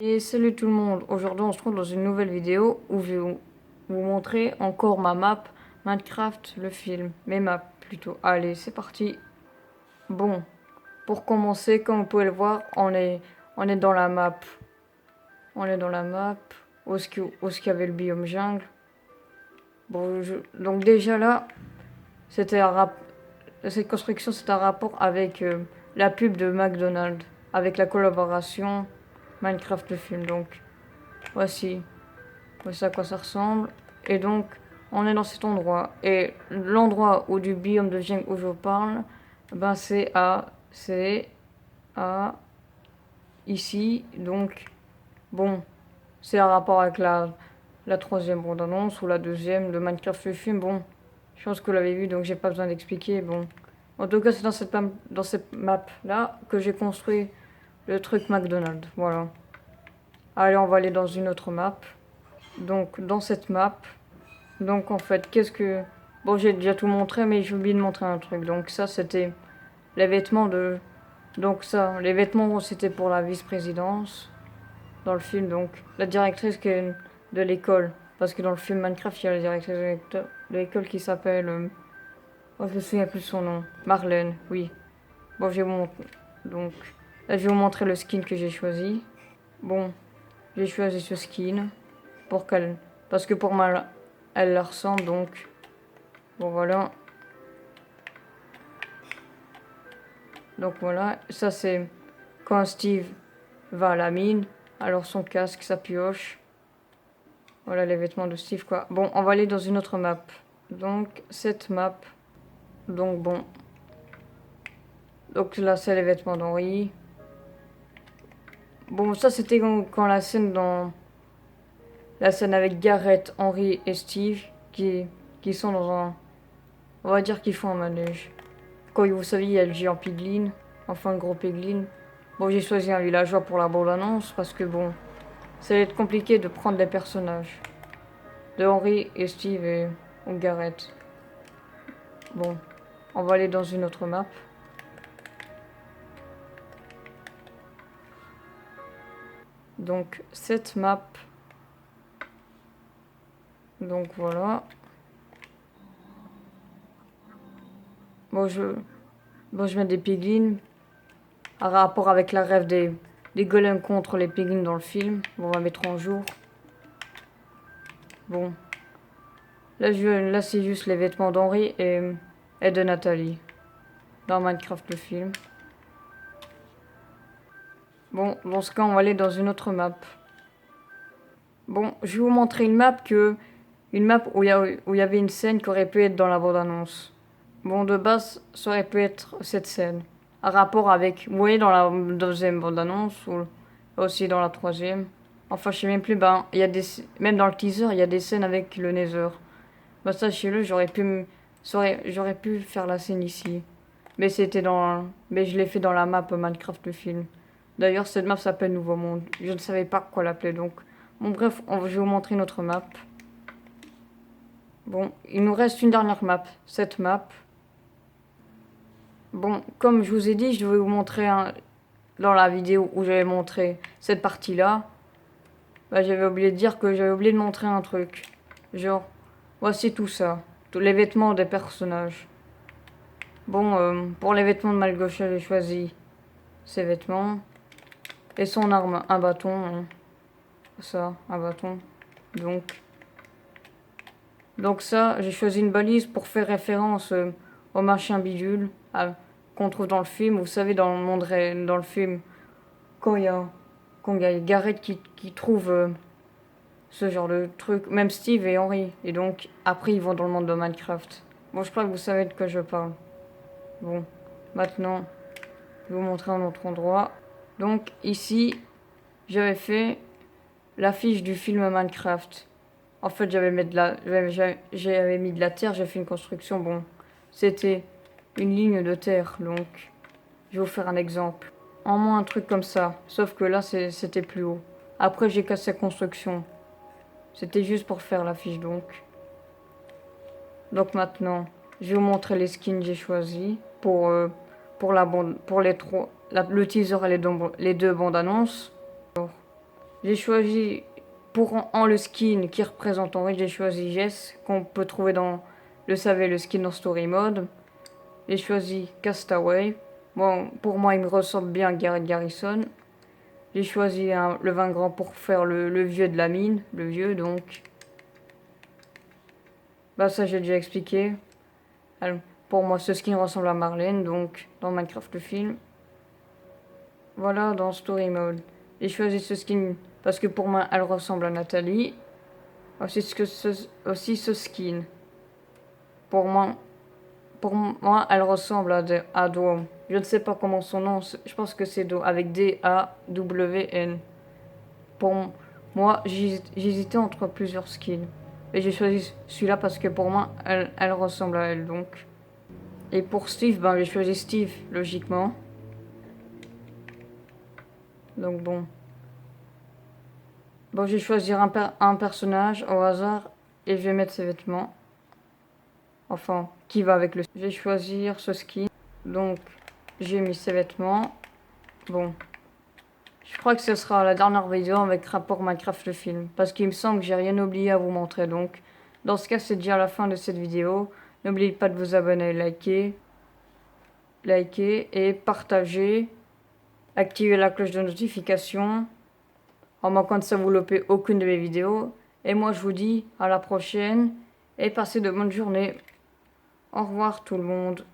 Et salut tout le monde, aujourd'hui on se retrouve dans une nouvelle vidéo où je vais vous montrer encore ma map Minecraft le film, mes maps plutôt. Allez c'est parti. Bon, pour commencer comme vous pouvez le voir on est dans la map. On est dans la map où est-ce qu'il y avait le biome jungle. Bon, donc déjà là, c'était cette construction c'est un rapport avec la pub de McDonald's, avec la collaboration Minecraft le film donc. Voici à quoi ça ressemble. Et donc, on est dans cet endroit. Et l'endroit où du biome de jungle où je vous parle, ben c'est à ici. Donc, bon, c'est un rapport avec la troisième bande-annonce ou la deuxième de Minecraft le film. Bon, je pense que vous l'avez vu, donc j'ai pas besoin d'expliquer. Bon, en tout cas, c'est dans cette map là que j'ai construit le truc McDonald's. Voilà. Allez, on va aller dans une autre map. Donc, dans cette map, donc en fait, qu'est-ce que... Bon, j'ai déjà tout montré, mais j'ai oublié de montrer un truc. Donc ça, c'était les vêtements de... Donc ça, les vêtements, c'était pour la vice-présidence dans le film. Donc la directrice de l'école. Parce que dans le film Minecraft, il y a la directrice de l'école qui s'appelle... Oh, je me souviens plus de son nom. Marlène, oui. Bon, donc là, je vais vous montrer le skin que j'ai choisi. Bon, j'ai choisi ce skin pour qu'elle... Parce que pour moi, elle la ressemble, donc... Bon, voilà. Donc voilà, ça c'est quand Steve va à la mine. Alors son casque, sa pioche. Voilà les vêtements de Steve, quoi. Bon, on va aller dans une autre map. Donc, cette map. Donc, bon. Donc là, c'est les vêtements d'Henri. Bon, ça c'était quand la scène dans... La scène avec Garrett, Henri et Steve qui sont dans un... On va dire qu'ils font un manège. Quand vous savez, il y a le géant Piglin. Enfin, le gros Piglin. Bon, j'ai choisi un villageois pour la bande-annonce parce que bon... Ça va être compliqué de prendre des personnages. De Henry et Steve et Garrett. Bon, on va aller dans une autre map. Donc, cette map. Donc, voilà. Bon, je mets des piglins. En rapport avec la rêve des golems contre les piglins dans le film. Bon, on va mettre en jour. Bon. Là c'est juste les vêtements d'Henry et de Nathalie. Dans Minecraft le film. Bon, dans ce cas, on va aller dans une autre map. Bon, je vais vous montrer une map où il y avait une scène qui aurait pu être dans la bande-annonce. Bon, de base, ça aurait pu être cette scène. Un rapport avec, vous voyez, dans la deuxième bande-annonce, ou aussi dans la troisième. Enfin, je sais même plus, ben, il y a même dans le teaser, il y a des scènes avec le Nether. Ben, sachez-le, j'aurais pu faire la scène ici. Mais mais je l'ai fait dans la map Minecraft le film. D'ailleurs, cette map s'appelle Nouveau Monde. Je ne savais pas quoi l'appeler, donc. Bon, bref, je vais vous montrer notre map. Bon, il nous reste une dernière map. Cette map. Bon, comme je vous ai dit, je vais vous montrer dans la vidéo où j'avais montré cette partie-là. Bah, j'avais oublié de dire que j'avais oublié de montrer un truc. Genre, voici tout ça. Tous les vêtements des personnages. Bon, pour les vêtements de Malgaucha, j'ai choisi ses vêtements. Et son arme, un bâton. Hein. Ça, un bâton. Donc ça, j'ai choisi une balise pour faire référence au machin bidule qu'on trouve dans le film. Vous savez, dans le monde réel, dans le film, quand il y a Garrett qui trouve ce genre de truc, même Steve et Henry. Et donc, après, ils vont dans le monde de Minecraft. Bon, je crois que vous savez de quoi je parle. Bon, maintenant, je vais vous montrer un autre endroit. Donc, ici, j'avais fait l'affiche du film Minecraft. En fait, j'avais mis de la terre, j'ai fait une construction. Bon, c'était une ligne de terre, donc je vais vous faire un exemple. En moins un truc comme ça, sauf que là, c'était plus haut. Après, j'ai cassé la construction. C'était juste pour faire l'affiche, donc. Donc maintenant, je vais vous montrer les skins que j'ai choisis pour la bande, pour les trois, le teaser et les deux bandes annonces. J'ai choisi, pour en le skin qui représente Henry, j'ai choisi Jess, qu'on peut trouver dans le skin dans Story Mode. J'ai choisi Castaway. Bon, pour moi, il me ressemble bien à Garrett Garrison. J'ai choisi le vin grand pour faire le vieux de la mine. Le vieux, donc. Bah, ça, j'ai déjà expliqué. Alors, pour moi, ce skin ressemble à Marlène, donc, dans Minecraft le film. Voilà, dans Story Mode. J'ai choisi ce skin parce que pour moi, elle ressemble à Nathalie. Aussi ce skin. Pour moi, elle ressemble à Dwom. Je ne sais pas comment son nom, je pense que c'est Do, avec D-A-W-N. Pour moi, j'hésitais entre plusieurs skins. Et j'ai choisi celui-là parce que pour moi, elle ressemble à elle, donc. Et pour Steve, ben, j'ai choisi Steve, logiquement. Donc bon. Bon, je vais choisir un personnage au hasard et je vais mettre ses vêtements. Enfin, qui va avec le... Je vais choisir ce skin. Donc, j'ai mis ses vêtements. Bon. Je crois que ce sera la dernière vidéo avec rapport Minecraft le film. Parce qu'il me semble que j'ai rien oublié à vous montrer. Donc, dans ce cas, c'est déjà la fin de cette vidéo. N'oubliez pas de vous abonner, liker et partager. Activez la cloche de notification. En manquant de ça, vous loupez aucune de mes vidéos. Et moi, je vous dis à la prochaine. Et passez de bonnes journées. Au revoir tout le monde.